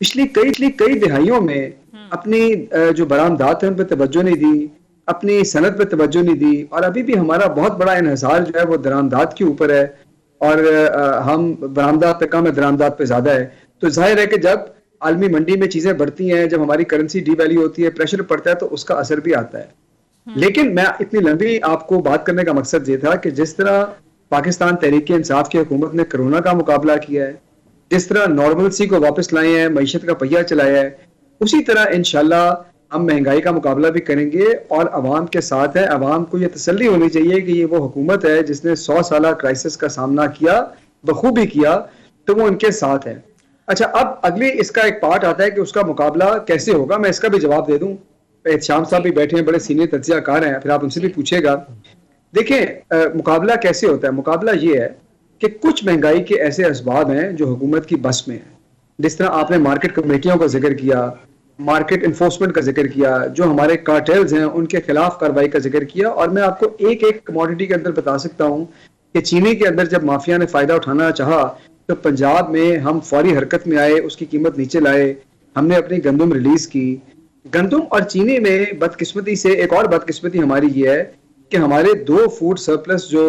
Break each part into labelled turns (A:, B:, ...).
A: پچھلی کئی دہائیوں میں اپنی جو برآمدات ہیں ان پہ توجہ نہیں دی، اپنی صنعت پہ توجہ نہیں دی، اور ابھی بھی ہمارا بہت بڑا انحصار جو ہے وہ درآمدات کے اوپر ہے، اور ہم برآمدات پہ کم ہے، درآمدات پہ زیادہ ہے. تو ظاہر ہے کہ جب عالمی منڈی میں چیزیں بڑھتی ہیں، جب ہماری کرنسی ڈی ویلیو ہوتی ہے، پریشر پڑتا ہے، تو اس کا اثر بھی آتا ہے. لیکن میں اتنی لمبی آپ کو بات کرنے کا مقصد یہ تھا کہ جس طرح پاکستان تحریک انصاف کی حکومت نے کرونا کا مقابلہ کیا ہے، جس طرح نارملسی کو واپس لائے ہیں، معیشت کا پہیہ چلایا ہے، اسی طرح انشاءاللہ ہم مہنگائی کا مقابلہ بھی کریں گے اور عوام کے ساتھ ہے. عوام کو یہ تسلی ہونی چاہیے کہ یہ وہ حکومت ہے جس نے 100 سالہ کرائسس کا سامنا کیا، بخوبی کیا، تو وہ ان کے ساتھ ہے. اچھا، اب اگلی اس کا ایک پارٹ آتا ہے کہ اس کا مقابلہ کیسے ہوگا. میں اس کا بھی جواب دے دوں. احتشام صاحب بھی بیٹھے ہیں، بڑے سینئر تجزیہ کار ہیں، پھر آپ ان سے بھی پوچھے گا. دیکھیں مقابلہ کیسے ہوتا ہے. مقابلہ یہ ہے کہ کچھ مہنگائی کے ایسے اسباب ہیں جو حکومت کی بس میں ہیں، جس طرح آپ نے مارکیٹ کمیٹیوں کا ذکر کیا، مارکیٹ انفورسمنٹ کا ذکر کیا، جو ہمارے کارٹیلز ہیں ان کے خلاف کارروائی کا ذکر کیا. اور میں آپ کو ایک کموڈٹی کے اندر بتا سکتا ہوں کہ چینی کے اندر جب مافیا نے فائدہ اٹھانا چاہا تو پنجاب میں ہم فوری حرکت میں آئے، اس کی قیمت نیچے لائے. ہم نے اپنی گندم ریلیز کی. گندم اور چینی میں بدقسمتی سے ایک اور بدقسمتی ہماری یہ ہے کہ ہمارے دو فوڈ سرپلس جو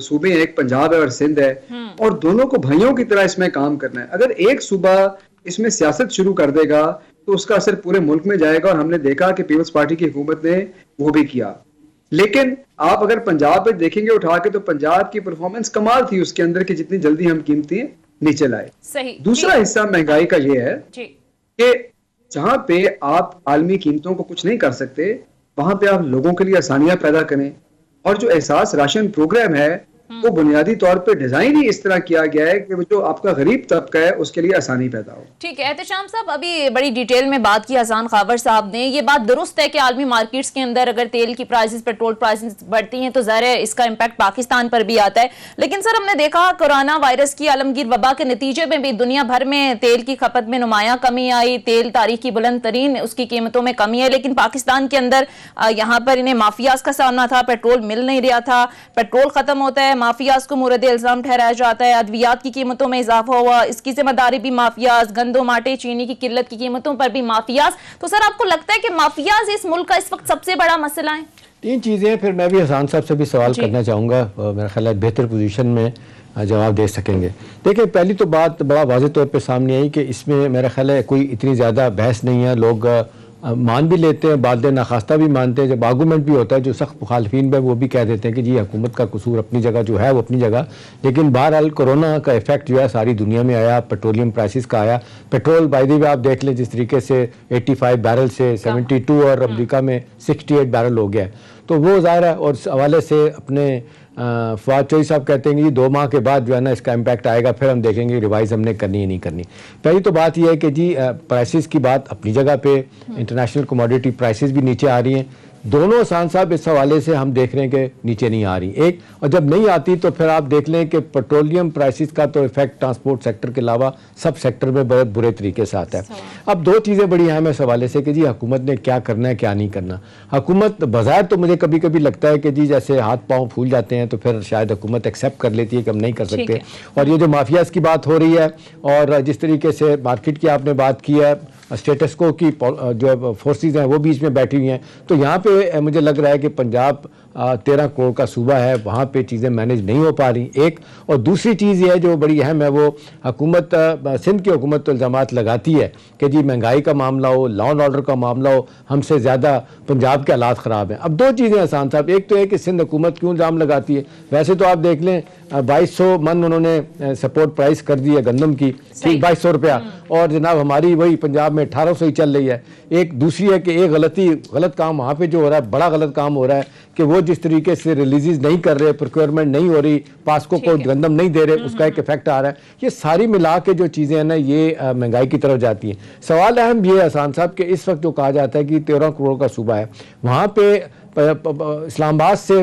A: صوبے ہیں، ایک پنجاب ہے اور سندھ ہے، اور دونوں کو بھائیوں کی طرح اس میں کام کرنا ہے. اگر ایک صوبہ اس میں سیاست شروع کر دے گا تو اس کا اثر پورے ملک میں جائے گا، اور ہم نے دیکھا کہ پیپلز پارٹی کی حکومت نے وہ بھی کیا. لیکن آپ اگر پنجاب پہ دیکھیں گے اٹھا کے تو پنجاب کی پرفارمنس کمال تھی اس کے اندر کہ جتنی جلدی ہم قیمتیں نیچے لائے.
B: صحیح.
A: دوسرا حصہ مہنگائی کا یہ ہے کہ جہاں پہ آپ عالمی قیمتوں کو کچھ نہیں کر سکتے وہاں پہ آپ لوگوں کے لیے آسانیاں پیدا کریں. اور جو احساس راشن پروگرام ہے وہ بنیادی طور پہ ڈیزائن ہی اس طرح کیا گیا ہے کہ جو آپ کا غریب طبقہ ہے اس کے لیے آسانی پیدا ہو.
B: ٹھیک ہے احتشام صاحب، ابھی بڑی ڈیٹیل میں بات کی حسان خاور صاحب نے. یہ بات درست ہے کہ عالمی مارکیٹس کے اندر اگر تیل کی پرائسز، پیٹرول پرائسز بڑھتی ہیں تو ظاہر ہے اس کا امپیکٹ پاکستان پر بھی آتا ہے. لیکن سر، ہم نے دیکھا کورونا وائرس کی عالمگیر وبا کے نتیجے میں بھی دنیا بھر میں تیل کی کھپت میں نمایاں کمی آئی. تیل تاریخ کی بلند ترین اس کی قیمتوں میں کمی ہے. لیکن پاکستان کے اندر یہاں پر انہیں مافیاز کا سامنا تھا، پیٹرول مل نہیں رہا تھا، پیٹرول ختم ہوتا ہے، مافیاز کو مورد الزام ٹھہرایا جاتا ہے، ادویات کی قیمتوں میں اضافہ ہوا، اس کی ذمہ داری بھی مافیاز، گندم، آٹے، چینی کی قلت کی قیمتوں پر بھی مافیاز. تو سر آپ کو لگتا ہے کہ مافیاز اس ملک کا اس وقت سب سے بڑا مسئلہ ہیں؟
C: تین چیزیں ہیں. پھر میں بھی حسان صاحب سے بھی سوال کرنا چاہوں گا، میرا خیال ہے بہتر پوزیشن میں جواب دے سکیں گے. دیکھیں پہلی تو بات بڑا واضح طور پہ سامنے آئی کہ اس میں میرا خیال ہے کوئی اتنی زیادہ بحث نہیں ہے. لوگ مان بھی لیتے ہیں، بعد ناخواستہ بھی مانتے ہیں. جب آرگومنٹ بھی ہوتا ہے جو سخت مخالفین بھی وہ بھی کہہ دیتے ہیں کہ جی حکومت کا قصور اپنی جگہ جو ہے وہ اپنی جگہ. لیکن بہرحال کورونا کا ایفیکٹ جو ہے ساری دنیا میں آیا، پیٹرولیم پرائسز کا آیا. پیٹرول بائی دی وے آپ دیکھ لیں جس طریقے سے 85 بیرل سے 72 اور امریکہ میں 68 بیرل ہو گیا. تو وہ ظاہر ہے، اور اس حوالے سے اپنے فواد چوہدری صاحب کہتے ہیں کہ 2 ماہ کے بعد جو ہے نا اس کا امپیکٹ آئے گا، پھر ہم دیکھیں گے ریوائز ہم نے کرنی ہے نہیں کرنی. پہلی تو بات یہ ہے کہ جی پرائسز کی بات اپنی جگہ پہ، انٹرنیشنل کموڈیٹی پرائسز بھی نیچے آ رہی ہیں. دونوں حسان صاحب اس حوالے سے ہم دیکھ رہے ہیں کہ نیچے نہیں آ رہی ایک، اور جب نہیں آتی تو پھر آپ دیکھ لیں کہ پیٹرولیم پرائسز کا تو ایفیکٹ ٹرانسپورٹ سیکٹر کے علاوہ سب سیکٹر میں بہت برے طریقے سے آتا ہے. اب دو چیزیں بڑی اہم ہیں اس حوالے سے کہ جی حکومت نے کیا کرنا ہے کیا نہیں کرنا. حکومت بظاہر تو مجھے کبھی کبھی لگتا ہے کہ جی جیسے ہاتھ پاؤں پھول جاتے ہیں تو پھر شاید حکومت ایکسیپٹ کر لیتی ہے کہ ہم نہیں کر سکتے. اور یہ جو مافیاز کی بات ہو رہی ہے اور جس طریقے سے مارکیٹ کی آپ نے بات کی ہے، اسٹیٹس کو کی جو فورسز ہیں وہ بیچ میں بیٹھی ہوئی ہیں، تو یہاں پہ مجھے لگ رہا ہے کہ پنجاب 13 کروڑ کا صوبہ ہے، وہاں پہ چیزیں مینیج نہیں ہو پا رہی ایک. اور دوسری چیز یہ ہے جو بڑی اہم ہے، وہ حکومت سندھ کی حکومت تو الزامات لگاتی ہے کہ جی مہنگائی کا معاملہ ہو، لا اینڈ آرڈر کا معاملہ ہو، ہم سے زیادہ پنجاب کے حالات خراب ہیں. اب دو چیزیں حسان صاحب، ایک تو ہے کہ سندھ حکومت کیوں الزام لگاتی ہے. ویسے تو آپ دیکھ لیں 2200 من انہوں نے سپورٹ پرائس کر دی ہے گندم کی، 2200 روپیہ، اور جناب ہماری وہی پنجاب میں 1800 ہی چل رہی ہے. ایک دوسری ہے کہ ایک غلط کام وہاں پہ جو ہو رہا ہے، بڑا غلط کام ہو رہا ہے کہ وہ جس طریقے سے ریلیزز نہیں کر رہے، پروکیورمنٹ نہیں ہو رہی، پاسکو کو گندم نہیں دے رہے، اس کا ایک ایفیکٹ آ رہا ہے. یہ ساری ملا کے جو چیزیں ہیں نا یہ مہنگائی کی طرف جاتی ہیں. سوال اہم یہ ہے حسان صاحب کہ اس وقت جو کہا جاتا ہے کہ 13 کروڑ کا صوبہ ہے، وہاں پہ اسلام آباد سے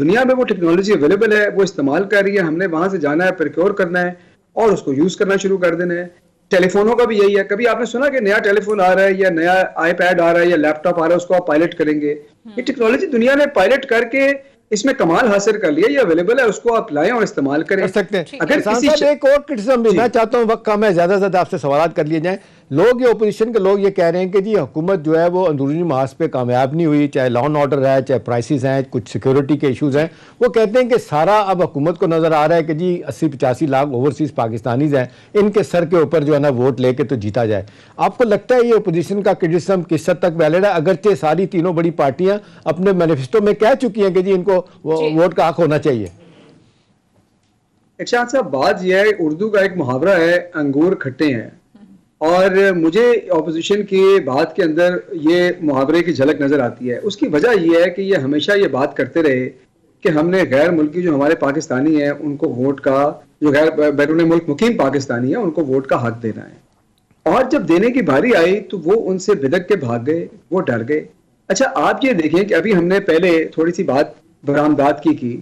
A: دنیا میں وہ ٹیکنالوجی اویلیبل ہے, وہ استعمال کر رہی ہے, ہم نے وہاں سے جانا ہے, پروکیور کرنا ہے اور اس کو یوز کرنا شروع کر دینا ہے. ٹیلی فونوں کا بھی یہی ہے, کبھی آپ نے سنا کہ نیا ٹیلی فون آ رہا ہے یا نیا آئی پیڈ آ رہا ہے یا لیپ ٹاپ آ رہا ہے, اس کو آپ پائلٹ کریں گے. یہ ٹیکنالوجی دنیا نے پائلٹ کر کے اس میں کمال حاصل کر لیا, یہ اویلیبل ہے, اس کو آپ لائیں اور استعمال کریں.
C: کر سکتے ہیں.
A: اگر
C: احسان
A: کسی
C: صاحب ایک اور کرٹیسزم بھی میں چاہتا ہوں, وقت کم ہے, زیادہ سے زیادہ آپ سے سوالات کر لیے جائیں. لوگ یہ اپوزیشن کے لوگ یہ کہہ رہے ہیں کہ جی حکومت جو ہے وہ اندرونی محاذ پہ کامیاب نہیں ہوئی, چاہے لا اینڈ آرڈر ہے, چاہے پرائسز ہیں, کچھ سیکیورٹی کے ایشوز ہیں. وہ کہتے ہیں کہ سارا اب حکومت کو نظر آ رہا ہے کہ جی 80-85 لاکھ اوورسیز پاکستانیز ہیں, ان کے سر کے اوپر جو ہے نا ووٹ لے کے تو جیتا جائے. آپ کو لگتا ہے یہ اپوزیشن کا کرٹیسزم کس حد تک ویلڈ ہے, اگرچہ ساری تینوں بڑی پارٹیاں اپنے مینیفیسٹو میں کہہ چکی ہیں کہ جی ان کو ووٹ کا حق ہونا چاہیے؟
A: ارشاد صاحب, بات یہ ہے, اردو کا ایک محاورہ ہے, انگور کھٹے ہیں, اور مجھے اپوزیشن کی بات کے اندر یہ محاورے کی جھلک نظر آتی ہے. اس کی وجہ یہ ہے کہ یہ ہمیشہ یہ بات کرتے رہے کہ ہم نے غیر ملکی جو ہمارے پاکستانی ہیں ان کو ووٹ کا, جو غیر بیرون ملک مقیم پاکستانی ہیں ان کو ووٹ کا حق دینا ہے, اور جب دینے کی باری آئی تو وہ ان سے بدک کے بھاگ گئے, وہ ڈر گئے. اچھا آپ یہ دیکھیں کہ ابھی ہم نے پہلے تھوڑی سی بات برآمدات کی,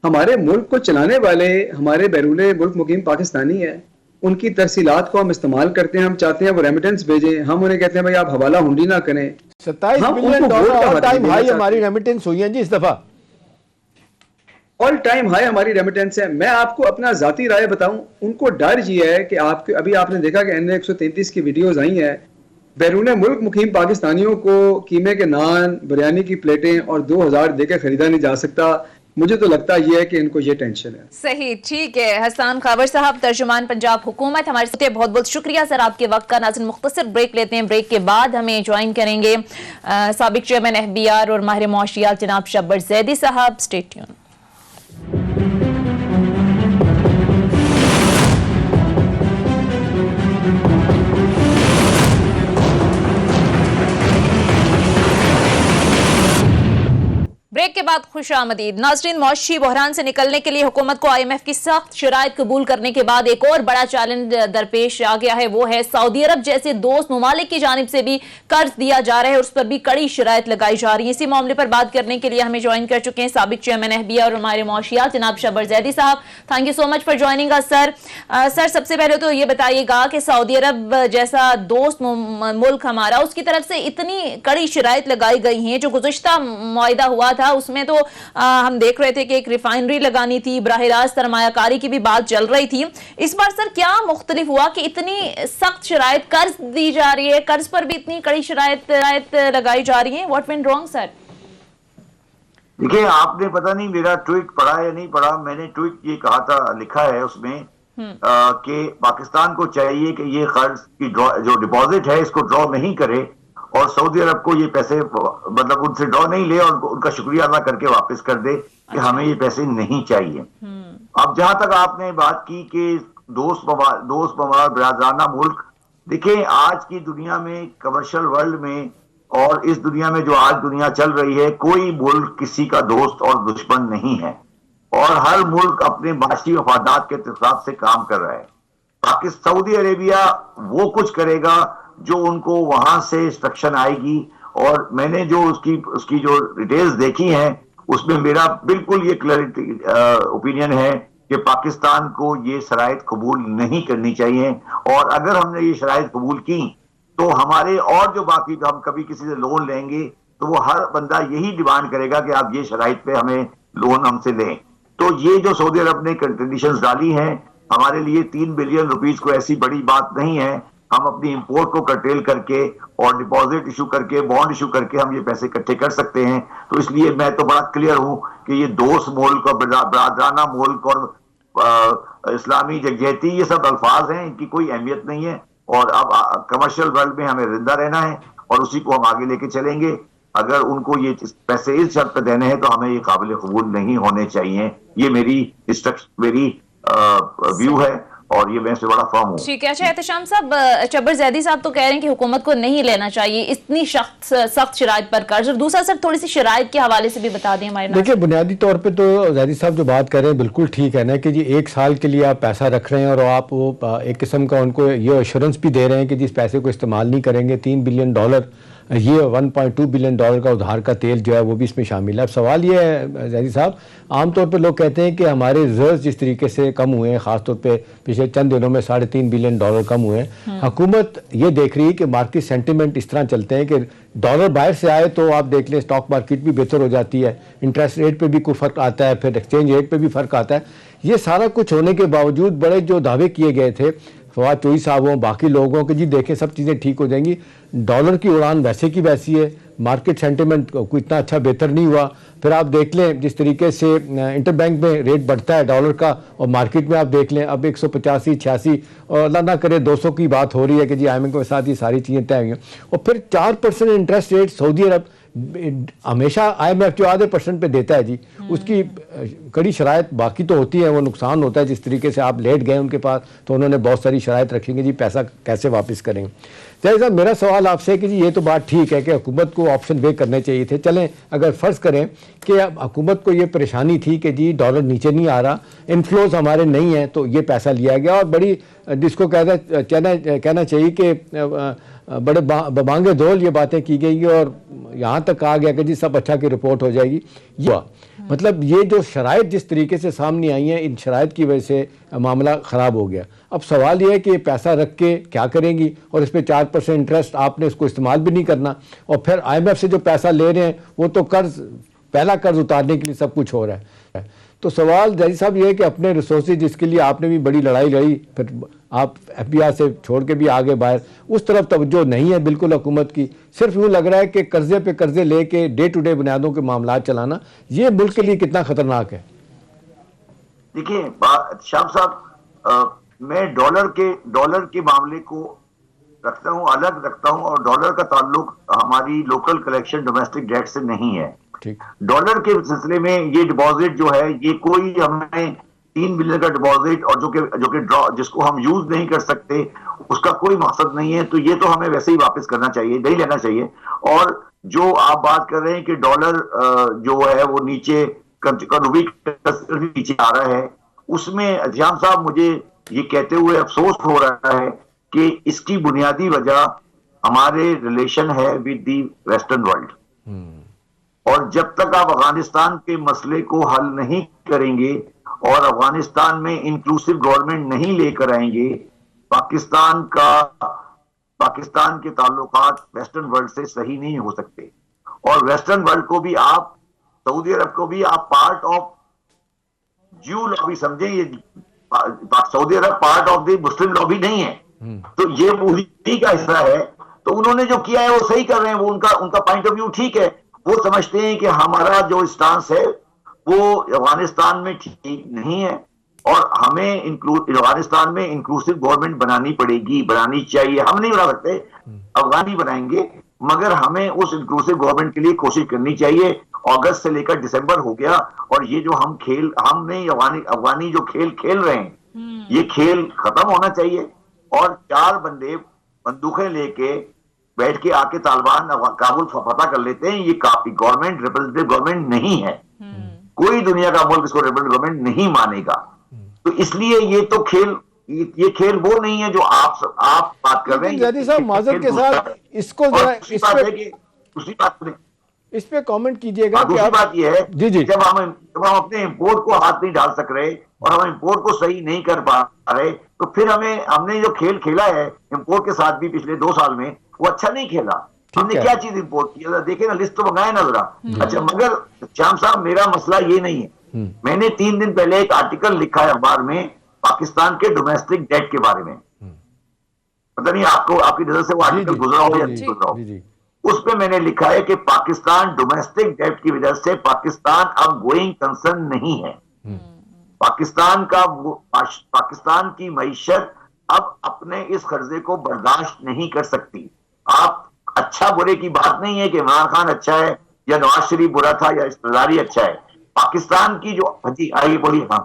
A: ہمارے ملک کو چلانے والے ہمارے بیرون ملک مقیم پاکستانی ہیں, ان کی ترسیلات کو ہم استعمال کرتے ہیں, ہم چاہتے ہیں وہ ریمیٹنس بھیجیں, ہم انہیں کہتے ہیں بھائی آپ حوالہ ہنڈی نہ کریں.
C: 27 billion dollar all time high ہماری ریمیٹنس ہوئی ہیں جی اس دفعہ,
A: آل ٹائم ہائی ہماری ریمیٹنس ہے. میں آپ کو اپنا ذاتی رائے بتاؤں, ان کو ڈر یہ ہے کہ ابھی آپ نے دیکھا کہ NA133 کی ویڈیوز آئی ہیں, بیرون ملک مقیم پاکستانیوں کو قیمے کے نان, بریانی کی پلیٹیں اور 2000 دے کے خریدا نہیں جا سکتا. مجھے تو لگتا یہ ہے کہ ان کو یہ ٹینشن ہے.
B: صحیح, ٹھیک ہے. حسان خاور صاحب, ترجمان پنجاب حکومت, ہمارے ساتھ بہت بہت شکریہ سر آپ کے وقت کا. ناظرین مختصر بریک لیتے ہیں, بریک کے بعد ہمیں جوائن کریں گے سابق چیئرمین FBR اور ماہر معاشیات جناب شبر زیدی صاحب. Stay tune. بریک کے بعد خوش آمدید. ناظرین, معاشی بحران سے نکلنے کے لیے حکومت کو IMF کی سخت شرائط قبول کرنے کے بعد ایک اور بڑا چیلنج درپیش آ گیا ہے, وہ ہے سعودی عرب جیسے دوست ممالک کی جانب سے بھی قرض دیا جا رہا ہے اور اس پر بھی کڑی شرائط لگائی جا رہی ہیں. اسی معاملے پر بات کرنے کے لیے ہمیں جوائن کر چکے ہیں سابق چیئرمین FBR اور ہمارے معاشیات جناب شبر زیدی صاحب. Thank you so much for joining us sir. Sir سب سے پہلے تو یہ بتائیے گا کہ سعودی عرب جیسا دوست ملک ہمارا, اس کی طرف سے اتنی کڑی شرائط لگائی گئی ہیں, جو گزشتہ معاہدہ ہوا تھا اس میں تو ہم دیکھ رہے تھے کہ ایک ریفائنری لگانی تھی, براہ راست سرمایہ کاری کی بھی بات چل رہی تھی. اس بار سر کیا مختلف ہوا کہ اتنی سخت شرائط قرض دی جا رہی ہے, قرض پر بھی اتنی کڑی شرائط لگائی جا رہی ہیں؟ واٹ وینٹ رانگ سر؟
D: دیکھیں, آپ نے پتہ نہیں میرا ٹویٹ پڑھا یا نہیں پڑھا. میں نے ٹویٹ یہ کہا تھا, لکھا ہے اس میں کہ پاکستان کو چاہیے کہ یہ قرض کی جو ڈپازٹ ہے اس کو ڈرا نہیں کرے, اور سعودی عرب کو یہ پیسے مطلب ان سے ڈرا نہیں لے اور ان کا شکریہ ادا کر کے واپس کر دے کہ ہمیں یہ پیسے نہیں چاہیے. اب جہاں تک آپ نے بات کی کہ دوست ممالک برادرانہ ملک, دیکھیں آج کی دنیا میں, کمرشل ورلڈ میں اور اس دنیا میں جو آج دنیا چل رہی ہے, کوئی ملک کسی کا دوست اور دشمن نہیں ہے, اور ہر ملک اپنے معاشی مفادات کے حساب سے کام کر رہا ہے. سعودی عربیہ وہ کچھ کرے گا جو ان کو وہاں سے انسٹرکشن آئے گی, اور میں نے جو اس کی جو ڈیٹیلز دیکھی ہیں اس میں میرا بالکل یہ کلیئرٹی اوپینین ہے کہ پاکستان کو یہ شرائط قبول نہیں کرنی چاہیے, اور اگر ہم نے یہ شرائط قبول کی تو ہمارے اور جو باقی ہم کبھی کسی سے لون لیں گے تو وہ ہر بندہ یہی ڈیمانڈ کرے گا کہ آپ یہ شرائط پہ ہمیں لون ہم سے لیں. تو یہ جو سعودی عرب نے کنڈیشنز ڈالی ہیں ہمارے لیے 3 بلین روپیز کو ایسی بڑی بات نہیں ہے. ہم اپنی امپورٹ کو کرٹیل کر کے اور ڈپازٹ ایشو کر کے, بانڈ ایشو کر کے ہم یہ پیسے اکٹھے کر سکتے ہیں. تو اس لیے میں تو بڑا کلیئر ہوں کہ یہ دوست ملک اور برادرانہ ملک اور اسلامی یکجہتی یہ سب الفاظ ہیں, ان کی کوئی اہمیت نہیں ہے, اور اب کمرشل ورلڈ میں ہمیں زندہ رہنا ہے اور اسی کو ہم آگے لے کے چلیں گے. اگر ان کو یہ پیسے اس شرط پہ دینے ہیں تو ہمیں یہ قابل قبول نہیں ہونے چاہیے. یہ میری ویو ہے اور یہ میں سے بڑا فرم ہوں.
B: ٹھیک ہے. اچھا احتشام صاحب, شبر زیدی صاحب تو کہہ رہے ہیں کہ حکومت کو نہیں لینا چاہیے اتنی سخت شرائط پر قرض, اور دوسرا سر تھوڑی سی شرائط کے حوالے سے بھی بتا دیں ہمارے.
C: دیکھیں بنیادی طور پہ تو زیدی صاحب جو بات کر رہے ہیں بالکل ٹھیک ہے نا, کہ جی 1 سال کے لیے آپ پیسہ رکھ رہے ہیں اور آپ وہ ایک قسم کا ان کو یہ ایشورنس بھی دے رہے ہیں کہ جس پیسے کو استعمال نہیں کریں گے. $3 بلین یہ $1.2 بلین کا ادھار کا تیل جو ہے وہ بھی اس میں شامل ہے. اب سوال یہ ہے زیدی صاحب، عام طور پہ لوگ کہتے ہیں کہ ہمارے ریزروز جس طریقے سے کم ہوئے ہیں، خاص طور پہ پچھلے چند دنوں میں $3.5 بلین کم ہوئے ہیں، حکومت یہ دیکھ رہی ہے کہ مارکیٹ سینٹیمنٹ اس طرح چلتے ہیں کہ ڈالر باہر سے آئے تو آپ دیکھ لیں اسٹاک مارکیٹ بھی بہتر ہو جاتی ہے، انٹرسٹ ریٹ پہ بھی کوئی فرق آتا ہے، پھر ایکسچینج ریٹ پہ بھی فرق آتا ہے. یہ سارا کچھ ہونے کے باوجود بڑے جو دعوے کیے گئے تھے فواد چوہی صاحب ہوں، باقی لوگوں کے، جی دیکھیں سب چیزیں ٹھیک ہو جائیں گی، ڈالر کی اڑان ویسے کی ویسی ہے، مارکیٹ سینٹیمنٹ کوئی اتنا اچھا بہتر نہیں ہوا. پھر آپ دیکھ لیں جس طریقے سے انٹر بینک میں ریٹ بڑھتا ہے ڈالر کا، اور مارکیٹ میں آپ دیکھ لیں اب 185 86 اور اللہ نہ کرے 200 کی بات ہو رہی ہے کہ جی IMF کے ساتھ یہ ساری چیزیں طے ہوئی ہیں. اور پھر 4% انٹرسٹ ریٹ سعودی عرب ہمیشہ IMF جو آدھے % پہ دیتا ہے جی، اس کی کڑی شرائط باقی تو ہوتی ہیں، وہ نقصان ہوتا ہے جس طریقے سے آپ لیٹ گئے ان کے پاس تو انہوں نے بہت ساری شرائط رکھیں گے جی پیسہ کیسے واپس کریں گے. صاحب میرا سوال آپ سے کہ جی یہ تو بات ٹھیک ہے کہ حکومت کو آپشن وے کرنے چاہیے تھے، چلیں اگر فرض کریں کہ حکومت کو یہ پریشانی تھی کہ جی ڈالر نیچے نہیں آ رہا، انفلوز ہمارے نہیں ہیں، تو یہ پیسہ لیا گیا اور بڑی جس کو کہنا چاہیے کہ بڑے ببانگے دول یہ باتیں کی گئی اور یہاں تک کہا گیا کہ جی سب اچھا کی رپورٹ ہو جائے گی. مطلب یہ جو شرائط جس طریقے سے سامنے آئی ہیں، ان شرائط کی وجہ سے معاملہ خراب ہو گیا. اب سوال یہ ہے کہ یہ پیسہ رکھ کے کیا کریں گی، اور اس پہ 4% انٹرسٹ آپ نے اس کو استعمال بھی نہیں کرنا، اور پھر IMF سے جو پیسہ لے رہے ہیں وہ تو پہلا قرض اتارنے کے لیے سب کچھ ہو رہا ہے. تو سوال زیدی صاحب یہ ہے کہ اپنے ریسورسز جس کے لیے آپ نے بھی بڑی لڑائی لڑی، پھر آپ FBR سے چھوڑ کے بھی آگے باہر، اس طرف توجہ نہیں ہے بالکل حکومت کی، صرف یوں لگ رہا ہے کہ قرضے پہ قرضے لے کے ڈے ٹو ڈے بنیادوں کے معاملات چلانا یہ ملک کے لیے کتنا خطرناک ہے؟
D: دیکھیے شام صاحب، میں ڈالر کے معاملے کو رکھتا ہوں، الگ رکھتا ہوں، اور ڈالر کا تعلق ہماری لوکل کلیکشن ڈومیسٹک ڈیٹ سے نہیں ہے. ڈالر کے سلسلے میں یہ ڈپازٹ جو ہے یہ کوئی ہمیں 3 بلین کا ڈپازٹ اور جو کہ جس کو ہم یوز نہیں کر سکتے اس کا کوئی مقصد نہیں ہے، تو یہ تو ہمیں ویسے ہی واپس کرنا چاہیے، نہیں لینا چاہیے. اور جو آپ بات کر رہے ہیں کہ ڈالر جو ہے وہ نیچے نیچے آ رہا ہے، اس میں جام صاحب مجھے یہ کہتے ہوئے افسوس ہو رہا ہے کہ اس کی بنیادی وجہ ہمارے ریلیشن ہے ود دی ویسٹرن ورلڈ. اور جب تک آپ افغانستان کے مسئلے کو حل نہیں کریں گے اور افغانستان میں انکلوسیو گورنمنٹ نہیں لے کر آئیں گے، پاکستان کے تعلقات ویسٹرن ورلڈ سے صحیح نہیں ہو سکتے. اور ویسٹرن ورلڈ کو بھی آپ، سعودی عرب کو بھی آپ پارٹ آف جیو لابی سمجھیں، یہ سعودی عرب part of the Muslim lobby نہیں ہے، تو یہ وہی کا حصہ ہے. تو انہوں نے جو کیا ہے وہ صحیح کر رہے ہیں، وہ ان کا پوائنٹ آف ویو ٹھیک ہے. وہ سمجھتے ہیں کہ ہمارا جو اسٹانس ہے وہ افغانستان میں ٹھیک نہیں ہے اور ہمیں افغانستان میں انکلوسیو گورنمنٹ بنانی چاہیے. ہم نہیں بنا سکتے، افغانی بنائیں گے، مگر ہمیں اس انکلوسیو گورنمنٹ کے لیے کوشش کرنی چاہیے. اگست سے لے کر دسمبر ہو گیا اور یہ جو ہم نے افغانی جو کھیل رہے ہیں یہ کھیل ختم ہونا چاہیے. اور 4 بندے بندوقیں لے کے بیٹھ کے آ کے طالبان کابل فتح کر لیتے ہیں، یہ کافی گورنمنٹ ریپرزینٹیو گورنمنٹ نہیں ہے. کوئی دنیا کا ملک اس کو ریپرزینٹیو گورنمنٹ نہیں مانے گا. تو اس لیے یہ کھیل وہ نہیں ہے جو آپ بات کر رہے ہیں.
C: زیدی صاحب معذرت کے ساتھ اس کو ذرا
D: دوسری بات
C: اس پہ کامنٹ کیجئے گا.
D: دوسری بات یہ ہے
C: جی
D: جب ہم اپنے امپورٹ کو ہاتھ نہیں ڈال سک رہے اور ہم امپورٹ کو صحیح نہیں کر پا رہے، تو پھر ہم نے جو کھیل کھیلا ہے امپورٹ کے ساتھ بھی پچھلے 2 سال میں وہ اچھا نہیں کھیلا. ہم نے کیا چیز امپورٹ کی دیکھیں نا، لسٹ تو منگائے نا ذرا. اچھا مگر شام صاحب میرا مسئلہ یہ نہیں ہے. میں نے 3 دن پہلے ایک آرٹیکل لکھا ہے اخبار میں پاکستان کے ڈومیسٹک ڈیٹ کے بارے میں. پتہ نہیں آپ کی نظر سے وہ آرٹیکل گزرا ہو یا نہیں گزرا ہو. اس پہ میں نے لکھا ہے کہ پاکستان ڈومیسٹک ڈیٹ کی وجہ سے پاکستان اب گوئنگ کنسرن نہیں ہے. پاکستان کی معیشت اب اپنے اس قرضے کو برداشت نہیں کر سکتی. آپ اچھا برے کی بات نہیں ہے کہ عمران خان اچھا ہے یا نواز شریف برا تھا یا استداری اچھا ہے. پاکستان کی جو آئیے بولیے. ہاں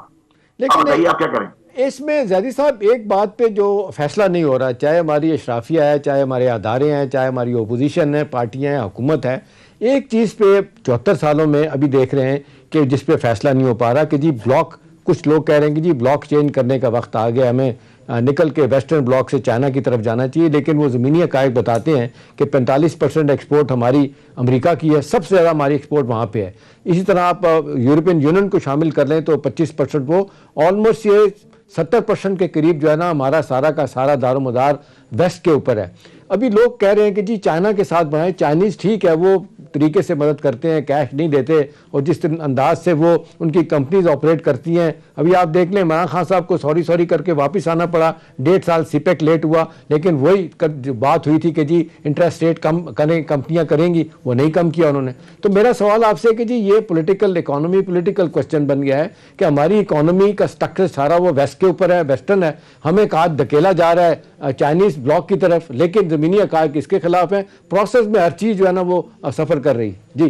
D: لیکن آپ کیا کریں
C: اس میں زیدی صاحب ایک بات پہ جو فیصلہ نہیں ہو رہا، چاہے ہماری اشرافیہ ہے، چاہے ہمارے ادارے ہیں، چاہے ہماری اپوزیشن ہے، پارٹیاں ہیں، حکومت ہے، ایک چیز پہ 74 سالوں میں ابھی دیکھ رہے ہیں کہ جس پہ فیصلہ نہیں ہو پا رہا کہ جی بلاک، کچھ لوگ کہہ رہے ہیں کہ جی بلاک چینج کرنے کا وقت آ گیا، ہمیں نکل کے ویسٹرن بلاک سے چائنا کی طرف جانا چاہیے، لیکن وہ زمینی حقائق بتاتے ہیں کہ 45% ایکسپورٹ ہماری امریکہ کی ہے، سب سے زیادہ ہماری ایکسپورٹ وہاں پہ ہے۔ اسی طرح آپ یورپین یونین کو شامل کر لیں تو 25%، وہ آلموسٹ یہ 70% کے قریب جو ہے نا ہمارا سارا کا سارا دار و مدار ویسٹ کے اوپر ہے۔ ابھی لوگ کہہ رہے ہیں کہ جی چائنا کے ساتھ بڑھائیں، چائنیز ٹھیک ہے وہ طریقے سے مدد کرتے ہیں، کیش نہیں دیتے، اور جس انداز سے وہ ان کی کمپنیز آپریٹ کرتی ہیں، ابھی آپ دیکھ لیں عمران خان صاحب کو سوری کر کے واپس آنا پڑا، 1.5 سال سی پیک لیٹ ہوا، لیکن وہی جو بات ہوئی تھی کہ جی انٹرسٹ ریٹ کم کریں، کمپنیاں کریں گی، وہ نہیں کم کیا انہوں نے۔ تو میرا سوال آپ سے کہ جی یہ پولیٹیکل اکانومی، پولیٹیکل کوسچن بن گیا ہے کہ ہماری اکانومی کا سٹرکچر سارا وہ ویسٹ کے اوپر ہے، ویسٹرن ہے، ہمیں ایک ہاتھ دھکیلا جا رہا ہے چائنیز بلاک کی طرف، لیکن زمینی حقائق اس کے خلاف ہیں، پروسیس میں ہر چیز جو ہے نا وہ سفر کر رہی۔ جی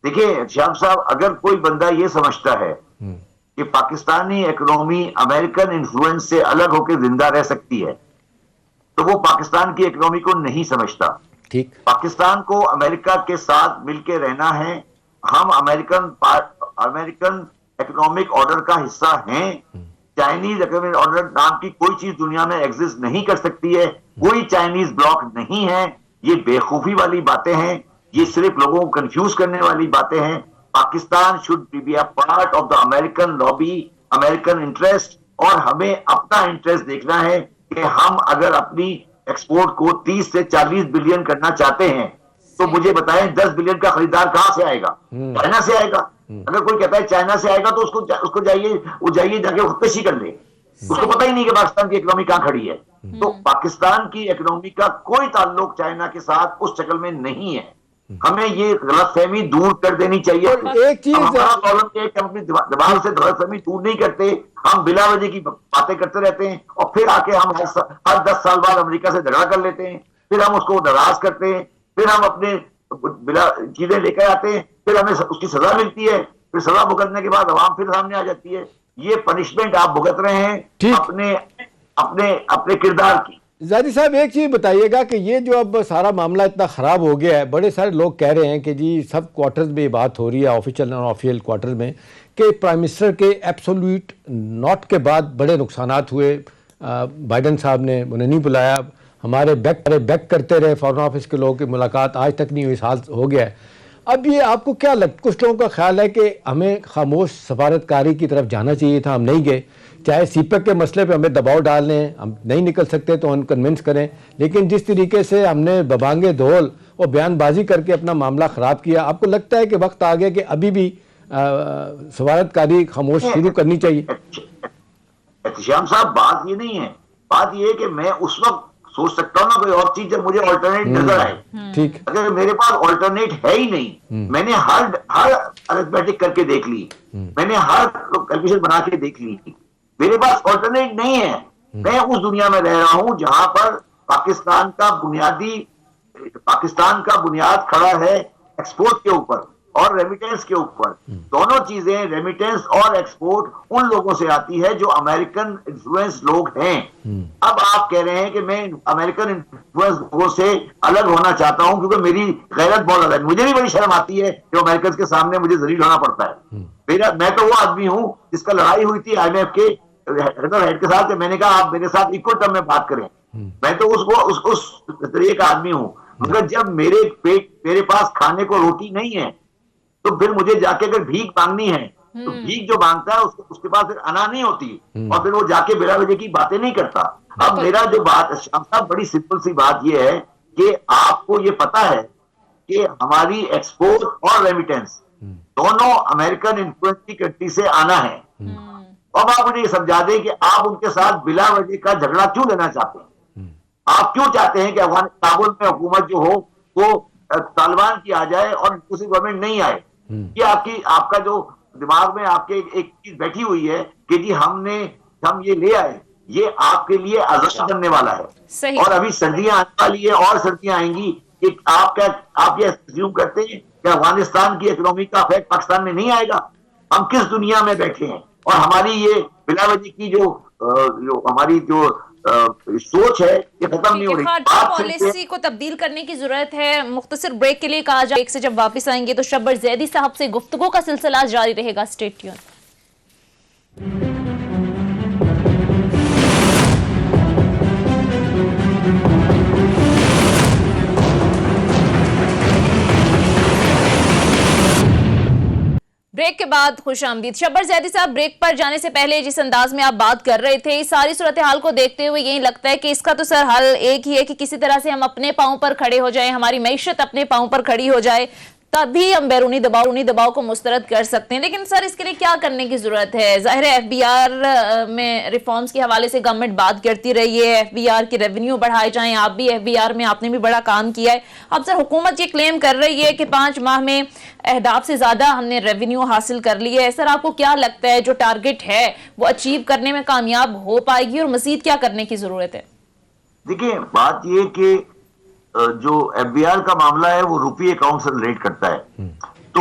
D: دیکھیے شیام صاحب، اگر کوئی بندہ یہ سمجھتا ہے کہ پاکستانی اکنومی امریکن انفلوئنس سے الگ ہو کے زندہ رہ سکتی ہے تو وہ پاکستان کی اکنومی کو نہیں سمجھتا۔
C: ٹھیک،
D: پاکستان کو امریکہ کے ساتھ مل کے رہنا ہے، ہم امریکن اکنامک آرڈر کا حصہ ہیں، چائنیز اکنامک آرڈر نام کی کوئی چیز دنیا میں ایگزسٹ نہیں کر سکتی ہے، کوئی چائنیز بلاک نہیں ہے۔ یہ بیوقوفی والی باتیں ہیں، یہ صرف لوگوں کو کنفیوز کرنے والی باتیں ہیں۔ Pakistan should be a part of the American lobby, American interest, اور ہمیں اپنا انٹرسٹ دیکھنا ہے کہ ہم اگر اپنی ایکسپورٹ کو 30 سے 40 بلین کرنا چاہتے ہیں تو مجھے بتائیں 10 بلین کا خریدار کہاں سے آئے گا؟ چائنا سے آئے گا۔ اگر کوئی کہتا ہے چائنا سے آئے گا تو اس کو جائیے جا کے خودکشی کر لے، اس کو پتہ ہی نہیں کہ پاکستان کی اکنومی کہاں کھڑی ہے۔ تو پاکستان کی اکنومی کا کوئی تعلق چائنا کے ساتھ اس شکل میں نہیں ہے۔ ہمیں یہ غلط فہمی دور کر دینی چاہیے۔
C: ایک چیز
D: اپنی دماغ سے غلط فہمی دور نہیں کرتے، ہم بلا وجہ کی باتیں کرتے رہتے ہیں، اور پھر آ کے ہم ہر 10 سال بعد امریکہ سے جھگڑا کر لیتے ہیں، پھر ہم اس کو ناراض کرتے ہیں، پھر ہم اپنے بلا چیزیں لے کر آتے ہیں، پھر ہمیں اس کی سزا ملتی ہے، پھر سزا بھگتنے کے بعد عوام پھر سامنے آ جاتی ہے۔ یہ پنشمنٹ آپ بھگت رہے ہیں اپنے کردار کی۔
C: زاہدی صاحب ایک چیز بتائیے گا کہ یہ جو اب سارا معاملہ اتنا خراب ہو گیا ہے، بڑے سارے لوگ کہہ رہے ہیں کہ جی سب کوارٹرز میں یہ بات ہو رہی ہے، آفیشیل اور آفیشیل کوارٹرز میں، کہ پرائم منسٹر کے ایبسولوٹ ناٹ کے بعد بڑے نقصانات ہوئے، بائیڈن صاحب نے انہیں نہیں بلایا، ہمارے بیک کرتے رہے فارن آفس کے لوگوں کی ملاقات آج تک نہیں ہوئی، سال ہو گیا ہے۔ اب یہ آپ کو کیا لگتا، کچھ لوگوں کا خیال ہے کہ ہمیں خاموش سفارتکاری کی طرف جانا چاہیے تھا، ہم نہیں گئے، چاہے سی پیک کے مسئلے پہ ہمیں دباؤ ڈال لیں، ہم نہیں نکل سکتے تو ہم کنونس کریں، لیکن جس طریقے سے ہم نے ببانگے دھول اور بیان بازی کر کے اپنا معاملہ خراب کیا، آپ کو لگتا ہے کہ وقت آ گیا کہ ابھی بھی سفارتکاری خاموش شروع کرنی چاہیے؟
D: احتشام صاحب، بات یہ نہیں ہے، بات یہ ہے کہ میں اس وقت سوچ سکتا ہوں نا کوئی اور چیز جب مجھے آلٹرنیٹ نظر آئے۔
C: ٹھیک،
D: اگر میرے پاس آلٹرنیٹ ہے ہی نہیں، میں نے ہر ارتھمیٹک کر کے دیکھ لی، میں نے ہر کیلکولیشن بنا کے دیکھ لی، میرے پاس آلٹرنیٹ نہیں ہے۔ میں اس دنیا میں رہ رہا ہوں جہاں پر پاکستان کا بنیاد کھڑا ہے ایکسپورٹ کے اوپر اور ریمیٹنس کے اوپر۔ دونوں چیزیں، ریمیٹنس اور ایکسپورٹ، ان لوگوں سے آتی ہے جو امریکن انفلوئنس لوگ ہیں۔ اب آپ کہہ رہے ہیں کہ میں امریکن انفلوئنس لوگوں سے الگ ہونا چاہتا ہوں کیونکہ میری غیرت بہت زیادہ ہے، مجھے بھی بڑی شرم آتی ہے کہ امریکن کے سامنے مجھے ذلیل ہونا پڑتا ہے۔ میں تو وہ آدمی ہوں جس کا لڑائی ہوئی تھی IMF کے ہیڈ کے ساتھ، میں نے کہا آپ میرے ساتھ ایکول ٹرم میں بات کریں، میں تو اس طریقے کا آدمی ہوں۔ مگر جب میرے پاس کھانے کو روٹی نہیں ہے تو پھر مجھے جا کے اگر بھیک مانگنی ہے تو بھیک جو مانگتا ہے اس کے پاس پھر انا نہیں ہوتی، اور پھر وہ جا کے بلا وجہ کی باتیں نہیں کرتا۔ اب میرا جو بات صاحب بڑی سمپل سی بات یہ ہے کہ آپ کو یہ پتا ہے کہ ہماری ایکسپورٹ اور ریمیٹنس دونوں امریکن انفلوئنس کی کنٹری سے آنا ہے۔ اب آپ مجھے یہ سمجھا دیں کہ آپ ان کے ساتھ بلا وجہ کا جھگڑا کیوں لینا چاہتے ہیں؟ آپ کیوں چاہتے ہیں کہ کابل میں حکومت جو ہو وہ طالبان کی آ جائے اور دوسری گورنمنٹ نہیں آئے؟ یہ آپ کا جو دماغ میں آپ کے ایک چیز بیٹھی ہوئی ہے کہ جی ہم یہ لے آئے، یہ آپ کے لیے عذاب کرنے والا ہے۔ اور ابھی سردیاں آنے والی ہے اور سردیاں آئیں گی، کہ آپ یہ اسیوم کرتے ہیں کہ افغانستان کی اکنومی کا افیکٹ پاکستان میں نہیں آئے گا؟ ہم کس دنیا میں بیٹھے ہیں؟ اور ہماری یہ بلا وجہ کی جو ہماری جو سوچ ہے یہ ختم نہیں ہو رہی۔
B: پالیسی کو تبدیل کرنے کی ضرورت ہے۔ مختصر بریک کے لیے کہا جائے، ایک سے جب واپس آئیں گے تو شبر زیدی صاحب سے گفتگو کا سلسلہ جاری رہے گا۔ Stay tune. بریک کے بعد خوش آمدید. شبر زیدی صاحب, بریک پر جانے سے پہلے جس انداز میں آپ بات کر رہے تھے, ساری صورتحال کو دیکھتے ہوئے یہی لگتا ہے کہ اس کا تو سر حل ایک ہی ہے کہ کسی طرح سے ہم اپنے پاؤں پر کھڑے ہو جائیں, ہماری معیشت اپنے پاؤں پر کھڑی ہو جائے, تبھی ہم بیرونی دباؤ کو مسترد کر سکتے ہیں. لیکن سر اس کے لیے کیا کرنے کی ضرورت ہے؟ ظاہر ہے ایف بی آر میں ریفارمز کے حوالے سے گورنمنٹ بات کرتی رہی ہے, ایف بی آر کی ریونیو بڑھائے جائیں, آپ بھی ایف بی آر میں آپ نے بھی بڑا کام کیا ہے. اب سر حکومت یہ کلیم کر رہی ہے کہ 5 ماہ میں اہداف سے زیادہ ہم نے ریونیو حاصل کر لی ہے. سر آپ کو کیا لگتا ہے جو ٹارگٹ ہے وہ اچیو کرنے میں کامیاب ہو پائے گی, اور مزید کیا کرنے کی ضرورت ہے؟
D: دیکھیں بات یہ کہ جو ایف بی آر کا معاملہ ہے وہ روپی اکاؤنٹ سے ریلیٹ کرتا ہے. تو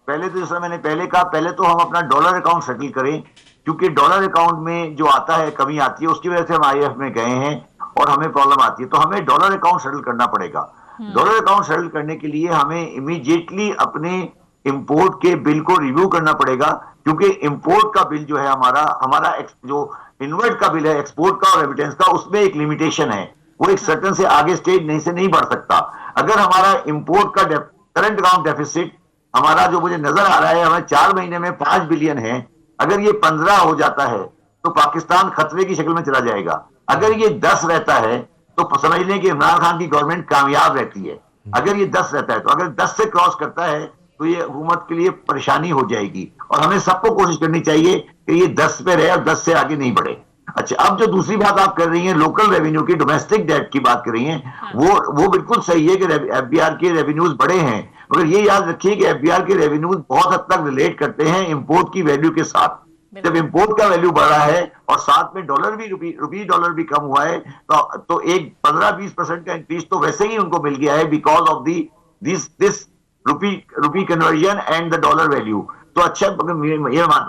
D: پہلے تو جیسا میں نے پہلے کہا, پہلے تو ہم اپنا ڈالر اکاؤنٹ سیٹل کریں, کیونکہ ڈالر اکاؤنٹ میں جو آتا ہے کمی آتی ہے, اس کی وجہ سے ہم آئی ایف میں گئے ہیں اور ہمیں پرابلم آتی ہے. تو ہمیں ڈالر اکاؤنٹ سیٹل کرنا پڑے گا. ڈالر اکاؤنٹ سیٹل کرنے کے لیے ہمیں امیڈیٹلی اپنے امپورٹ کے بل کو ریویو کرنا پڑے گا, کیونکہ امپورٹ کا بل جو ہے ہمارا جو انورٹ کا بل ہے ایکسپورٹ کا اور ریمیٹنس کا, اس میں ایک لمیٹیشن ہے, وہ ایک سرٹن سے آگے سٹیج سے نہیں بڑھ سکتا. اگر ہمارا امپورٹ کا کرنٹ اکاؤنٹ ڈیفیسٹ ہمارا جو مجھے نظر آ رہا ہے ہمیں 4 مہینے میں 5 بلین ہے, اگر یہ 15 ہو جاتا ہے تو پاکستان خطرے کی شکل میں چلا جائے گا. اگر یہ 10 رہتا ہے تو سمجھ لیں کہ عمران خان کی گورنمنٹ کامیاب رہتی ہے. اگر یہ 10 رہتا ہے, تو اگر 10 سے کراس کرتا ہے تو یہ حکومت کے لیے پریشانی ہو جائے گی, اور ہمیں سب کو کوشش کرنی چاہیے کہ یہ 10 پہ رہے اور 10 سے آگے نہیں بڑھے. اچھا, اب جو دوسری بات آپ کر رہی ہیں لوکل ریونیو کی, ڈومیسٹک ڈیٹ کی بات کر رہی ہیں, وہ بالکل صحیح ہے کہ ایف بی آر کے ریونیوز بڑے ہیں, مگر یہ یاد رکھیے کہ ایف بی آر کے ریونیوز بہت حد تک ریلیٹ کرتے ہیں امپورٹ کی ویلیو کے ساتھ. جب امپورٹ کا ویلیو بڑھ رہا ہے اور ساتھ میں ڈالر بھی روپی ڈالر بھی کم ہوا ہے, تو ایک 15-20% کا انکریز تو ویسے ہی ان کو مل گیا ہے because of this rupee conversion and the dollar value. تو اچھا,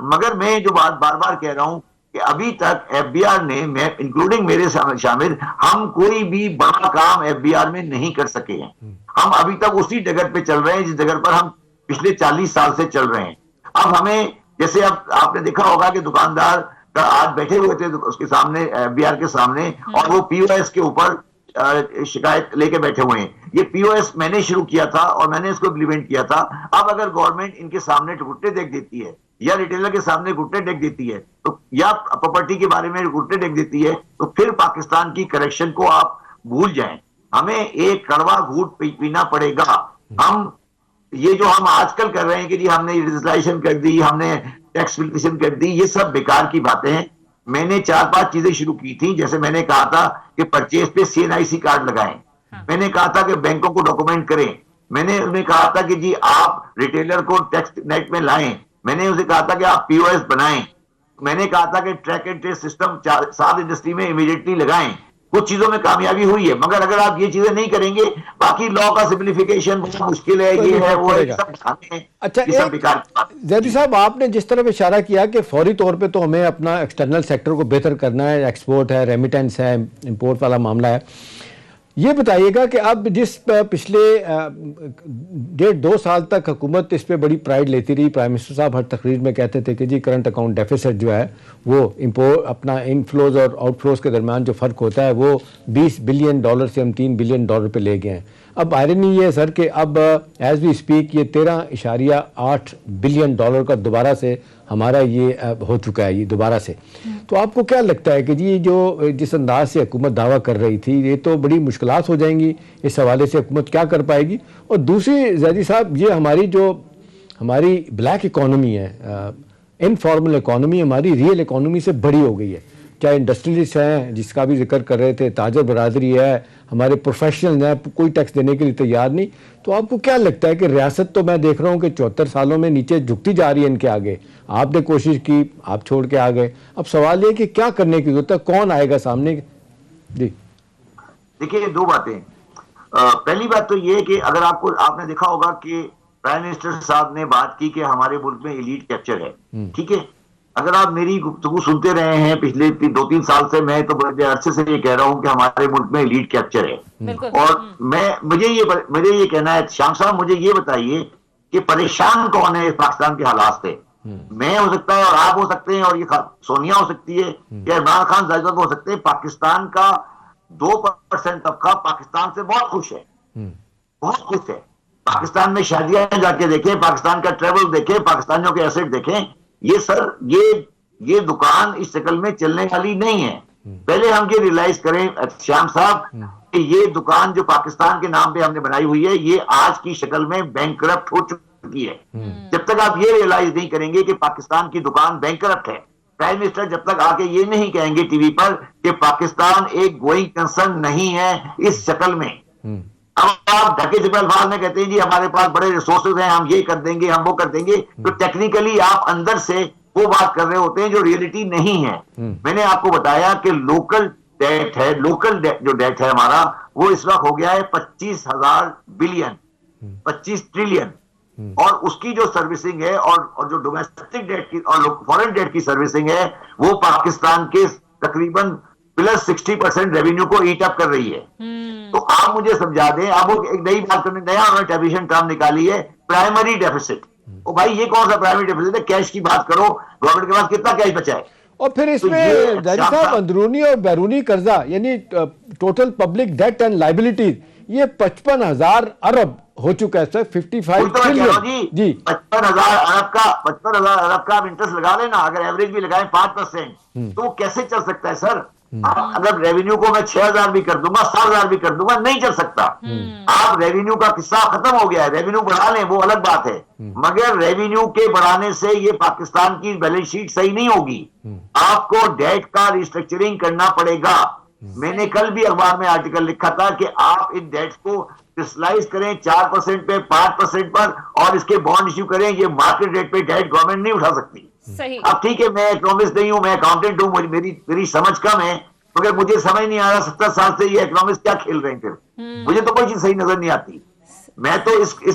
D: مگر میں جو بات بار بار کہہ رہا ہوں کہ ابھی تک ایف بی آر نے, انکلوڈنگ میرے شامل, ہم کوئی بھی بڑا کام ایف بی آر میں نہیں کر سکے ہیں. ہم ابھی تک اسی ڈگر پہ چل رہے ہیں جس ڈگر پر ہم پچھلے 40 سال سے چل رہے ہیں. اب ہمیں جیسے اب آپ نے دیکھا ہوگا کہ دکاندار آج بیٹھے ہوئے تھے اس کے سامنے, ایف بی آر کے سامنے, اور وہ پی او ایس کے اوپر شکایت لے کے بیٹھے ہوئے ہیں. یہ پی او ایس میں نے شروع کیا تھا اور میں نے اس کو امپلیمنٹ کیا تھا. اب اگر گورنمنٹ ان کے سامنے گھٹنے دیکھ دیتی ہے یا ریٹیلر کے سامنے گھٹنے ٹیک دیتی ہے تو, یا پراپرٹی کے بارے میں گھٹنے ٹیک دیتی ہے, تو پھر پاکستان کی کریکشن کو آپ بھول جائیں. ہمیں ایک کڑوا گھوٹ پینا پڑے گا. ہم یہ جو ہم آج کل کر رہے ہیں کہ جی ہم نے لیجسلیشن کر دی, ہم نے ٹیکس فلٹریشن کر دی, یہ سب بیکار کی باتیں ہیں. میں نے 4-5 چیزیں شروع کی تھی, جیسے میں نے کہا تھا کہ پرچیز پہ سی این آئی سی کارڈ لگائیں, میں نے کہا تھا کہ بینکوں کو ڈاکومنٹ کریں, میں نے انہیں کہا تھا کہ جی آپ ریٹیلر کو ٹیکس نیٹ میں لائیں, میں نے اسے کہا تھا کہ آپ پی او ایس بنائیں, میں نے کہا تھا کہ track and trace system 7 industry میں امیڈیٹلی لگائیں. کچھ چیزوں میں کامیابی ہوئی ہے, مگر اگر آپ یہ چیزیں نہیں کریں گے, باقی لا کا سمپلیفیکیشن بہت مشکل ہے, یہ ہے وہ ہے, سب کھانے ہیں.
C: اچھا, زیدی صاحب آپ نے جس طرح اشارہ کیا کہ فوری طور پہ تو ہمیں اپنا ایکسٹرنل سیکٹر کو بہتر کرنا ہے, ایکسپورٹ ہے, ریمیٹنس ہے, امپورٹ والا معاملہ ہے, یہ بتائیے گا کہ اب جس پچھلے 1.5-2 سال تک حکومت اس پہ بڑی پرائیڈ لیتی رہی, پرائم منسٹر صاحب ہر تقریر میں کہتے تھے کہ جی کرنٹ اکاؤنٹ ڈیفیسٹ جو ہے وہ اپنا انفلوز اور آؤٹ فلوز کے درمیان جو فرق ہوتا ہے وہ $20 بلین سے ہم $3 بلین پہ لے گئے ہیں. اب آئرنی یہ ہے سر کہ اب ایز وی اسپیک یہ $13.8 بلین کا دوبارہ سے ہمارا یہ ہو چکا ہے, یہ دوبارہ سے. تو آپ کو کیا لگتا ہے کہ جی جو جس انداز سے حکومت دعویٰ کر رہی تھی, یہ تو بڑی مشکلات ہو جائیں گی, اس حوالے سے حکومت کیا کر پائے گی؟ اور دوسری زیدی صاحب, یہ ہماری بلیک اکانومی ہے, انفارمل اکانومی ہماری ریئل اکانومی سے بڑی ہو گئی ہے, چاہے انڈسٹریلسٹ ہیں جس کا بھی ذکر کر رہے تھے, تاجر برادری ہے, ہمارے پروفیشنل ہیں, کوئی ٹیکس دینے کے لیے تیار نہیں. تو آپ کو کیا لگتا ہے کہ ریاست تو میں دیکھ رہا ہوں کہ 74 سالوں میں نیچے جھکتی جا رہی ہے ان کے آگے, آپ نے کوشش کی, آپ چھوڑ کے آ گئے, اب سوال یہ کہ کیا کرنے کی ضرورت ہے, کون آئے گا سامنے؟ جی
D: دیکھیے 2 باتیں. پہلی بات تو یہ کہ اگر آپ نے دیکھا ہوگا کہ پرائم منسٹر صاحب نے بات کی کہ ہمارے ملک میں ایلیٹ کیپچر ہے, ٹھیک ہے. اگر آپ میری گفتگو سنتے رہے ہیں پچھلے 2-3 سال سے, میں تو بڑے عرصے سے یہ کہہ رہا ہوں کہ ہمارے ملک میں ایلیٹ کیپچر ہے. اور مجھے یہ کہنا ہے شام صاحب, مجھے یہ بتائیے کہ پریشان کون ہے پاکستان کے حالات سے؟ میں ہو سکتا ہے اور آپ ہو سکتے ہیں اور یہ سونیا ہو سکتی ہے یا عمران خان زائدہ ہو سکتے ہیں. پاکستان کا 2% طبقہ پاکستان سے بہت خوش ہے, بہت خوش ہے. پاکستان میں شادیاں جا کے دیکھیں, پاکستان کا ٹریول دیکھیں, پاکستانیوں کے ایسٹ دیکھیں. یہ سر یہ دکان اس شکل میں چلنے والی نہیں ہے. پہلے ہم یہ ریئلائز کریں شیام صاحب کہ یہ دکان جو پاکستان کے نام پہ ہم نے بنائی ہوئی ہے یہ آج کی شکل میں بینکرپٹ ہو چکی ہے. جب تک آپ یہ ریئلائز نہیں کریں گے کہ پاکستان کی دکان بینکرپٹ ہے, پرائم منسٹر جب تک آ کے یہ نہیں کہیں گے ٹی وی پر کہ پاکستان ایک گوئنگ کنسرن نہیں ہے اس شکل میں. اب آپ ڈھکے چھپے الفاظ میں کہتے ہیں جی ہمارے پاس بڑے ریسورسز ہیں, ہم یہ کر دیں گے, ہم وہ کر دیں گے, تو ٹیکنیکلی آپ اندر سے وہ بات کر رہے ہوتے ہیں جو ریئلٹی نہیں ہے. میں نے آپ کو بتایا کہ لوکل ڈیٹ ہے, لوکل جو ڈیٹ ہے ہمارا وہ اس وقت ہو گیا ہے 25,000 بلین, 25 ٹریلین, اور اس کی جو سروسنگ ہے اور جو ڈومیسٹک ڈیٹ کی اور فورن ڈیٹ کی سروسنگ ہے وہ پاکستان کے تقریباً پلس 60% ریونیو کو ایٹ اپ کر رہی ہے. تو آپ مجھے سمجھا دیں, آپ ایک نئی بات کرنے نیا انہوں نے ٹیبلیشن ٹرم نکالی ہے پرائمری ڈیفیسٹ. او بھائی یہ کون سا پرائمری ڈیفیسٹ ہے؟ کیش کی بات کرو, گورنمنٹ کے پاس کتنا کیش بچا ہے؟
C: اور پھر اس میں داری صاحب اندرونی اور بیرونی قرضہ یعنی total public debt and liabilities یہ 55,000 ارب ہو چکا ہے سر, 55 ٹریلین. جی
D: 55,000 ارب کا آپ انٹرسٹ لگا لینا, اگر ایوریج بھی لگائیں 5% تو وہ کیسے چل سکتا ہے سر؟ اگر ریونیو کو میں 6,000 بھی کر دوں گا, 7,000 بھی کر دوں گا, نہیں چل سکتا. آپ ریونیو کا قصہ ختم ہو گیا ہے, ریونیو بڑھا لیں وہ الگ بات ہے, مگر ریونیو کے بڑھانے سے یہ پاکستان کی بیلنس شیٹ صحیح نہیں ہوگی. آپ کو ڈیٹ کا ریسٹرکچرنگ کرنا پڑے گا. میں نے کل بھی اخبار میں آرٹیکل لکھا تھا کہ آپ ان ڈیٹس کو کرسٹلائز کریں 4% پہ, 5% پر, اور اس کے بانڈ ایشو کریں. یہ مارکیٹ ریٹ پہ ڈیٹ گورنمنٹ نہیں اٹھا سکتی. اب ٹھیک ہے میں اکنامسٹ نہیں ہوں, میں اکاؤنٹنٹ ہوں, میری سمجھ کم ہے, مگر مجھے سمجھ نہیں آ رہا 70 سال سے یہ اکنامسٹ کیا کھیل رہے ہیں. پھر مجھے تو کوئی چیز صحیح نظر نہیں آتی. میں تو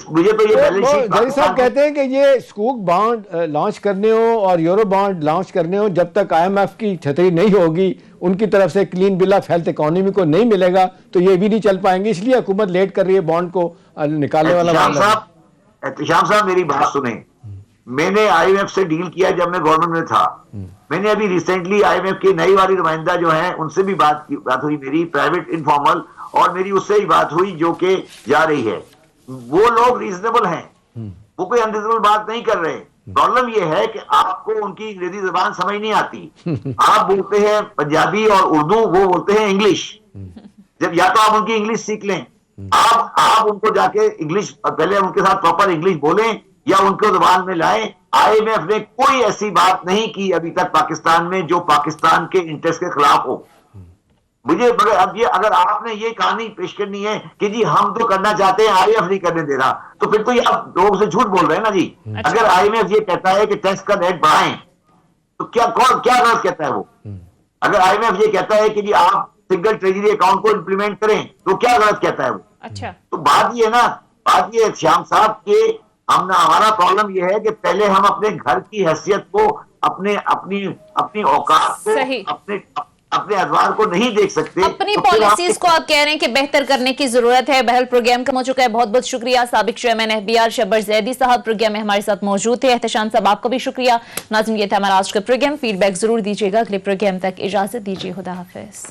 D: مجھے تو یہ بیلنس شیٹ
C: جاری صاحب کہتے ہیں کہ یہ سکوک بانڈ لانچ کرنے ہو اور یورو بانڈ لانچ کرنے ہو, جب تک آئی ایم ایف کی چھتری نہیں ہوگی, ان کی طرف سے clean bill of health economy کو نہیں ملے گا, تو یہ بھی نہیں چل پائیں گے. اس لیے حکومت لیٹ کر رہی ہے بانڈ کو نکالنے والا.
D: احتشام صاحب میری بات سنیں, میں نے آئی ایم ایف سے ڈیل کیا جب میں گورنمنٹ میں تھا. میں نے ابھی ریسنٹلی آئی ایم ایف کے نئی والی نمائندہ جو ہیں ان سے بھی بات ہوئی میری, پرائیویٹ انفارمل, اور میری اس سے ہی بات ہوئی جو کہ جا رہی ہے. وہ لوگ ریزنیبل ہیں, وہ کوئی انریزنیبل بات نہیں کر رہے. پرابلم یہ ہے کہ آپ کو ان کی انگریزی زبان سمجھ نہیں آتی. آپ بولتے ہیں پنجابی اور اردو, وہ بولتے ہیں انگلش. جب یا تو آپ ان کی انگلش سیکھ لیں, آپ ان کو جا کے انگلش پہلے ان کے ساتھ پراپر انگلش بولیں یا ان کو زبان میں لائیں. آئی ایم ایف نے کوئی ایسی بات نہیں کی ابھی تک پاکستان میں جو پاکستان کے انٹرسٹ کے خلاف ہو. مجھے مگر اب یہ اگر آپ نے یہ کہانی پیش کرنی ہے کہ جی ہم تو کرنا چاہتے ہیں, آئی ایم ایف نہیں کرنے دے رہا, تو پھر تو یہ آپ لوگوں سے جھوٹ بول رہے ہیں نا جی. اگر آئی ایم ایف یہ کہتا ہے کہ ٹیکس کا ریٹ بڑھائیں تو کیا غلط کہتا ہے وہ؟ اگر آئی ایم ایف یہ کہتا ہے کہ جی آپ سنگل ٹریجری اکاؤنٹ کو امپلیمنٹ کریں تو کیا غلط کہتا ہے وہ؟
B: اچھا,
D: تو بات یہ شیام صاحب کہ ہمارا پرابلم یہ ہے کہ پہلے ہم اپنے گھر کی حیثیت کو, اپنی اوقات کو, اپنے ادوار کو نہیں دیکھ سکتے.
B: اپنی پالیسیز کو آپ کہہ رہے ہیں کہ بہتر کرنے کی ضرورت ہے. بہرحال پروگرام کم ہو چکا ہے. بہت بہت شکریہ سابق چیئرمین FBR شبر زیدی صاحب پروگرام میں ہمارے ساتھ موجود تھے. احتشام صاحب آپ کو بھی شکریہ. ناظرین یہ تھا ہمارا آج کا پروگرام. فیڈ بیک ضرور دیجیے گا. اگلے پروگرام تک اجازت دیجیے. خدا حافظ.